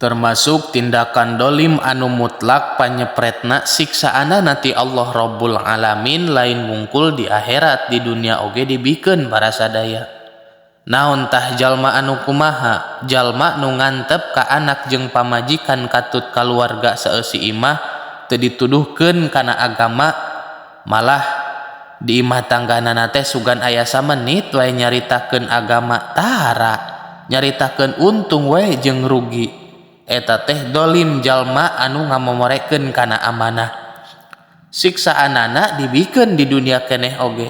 Termasuk tindakan dolim anu mutlak panyepretna siksaana nanti Allah Rabbul Alamin lain mungkul di akhirat, di dunia oge dibikeun para sadaya. Naon tah jalma anu kumaha? Jalma nu ngantep ka anak jeung pamajikan katut kaluarga saeusi imah teu dituduhkeun kana agama, malah di imah tangganana teh sugan aya samenit wae nyaritakeun agama, tara nyaritakeun untung wae jeung rugi. Eta teh dolim jalma anu ngamomorekeun kana amanah. Siksaanana dibikeun di dunia keneh oge.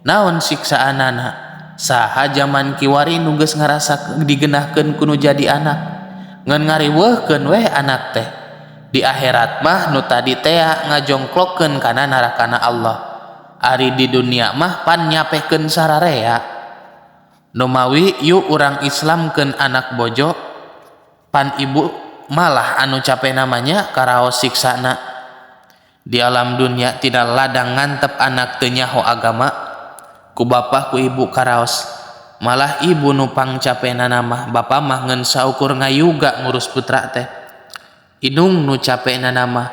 Naon siksaanana? Saha zaman kiwari nu geus ngarasa digeunahkeun ku nu jadi anak, ngan ngariweuhkeun we anak teh. Di akhirat mah nu tadi teh ngajongklokkeun kana narakana Allah. Ari di dunia mah pan nyapekeun sararea. Nu mawi yuk urang islamkeun anak bojo, pan ibu malah anu capek namanya karaos siksana. Di alam dunia tidak ladang ngantep anak teu nyaho agama, ku bapa ku ibu karaos, malah ibu nu pangcapena mah bapa mah ngeun saukur ngayuga ngurus putra teh. Indung nu capena mah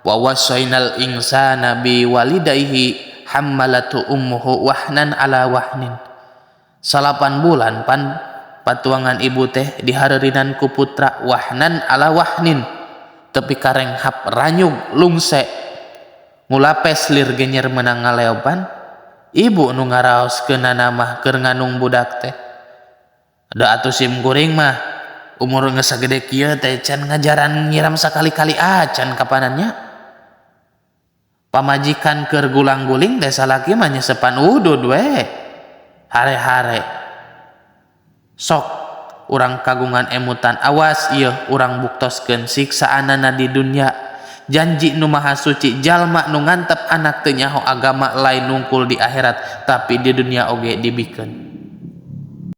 wa wasainal insana bi walidayhi hammalatu ummuhu wahnan ala wahnin. 8 bulan pan patuangan ibu teh dihareureunnan ku putra wahnan ala wahnin, tepi karenghap ranyug lungse ngulapes lir genyer menang ngaleoban. Ibu nu ngaraoskeunana mah keur nganung budak teh, da atuh sim kuring mah umur geus sagede kieu teh can ngajaran nyiram sakali-kali acan kapanannya. Pamajikan keur gulang-guling desa laki mah nyesepan udud we hare-hare. Sok urang kagungan emutan, awas ieu urang buktoskeun siksaanana di dunia. Janji nu maha suci, jalma nu ngantep anak teu nyaho agama lain nungkul di akhirat tapi di dunia oge dibikeun.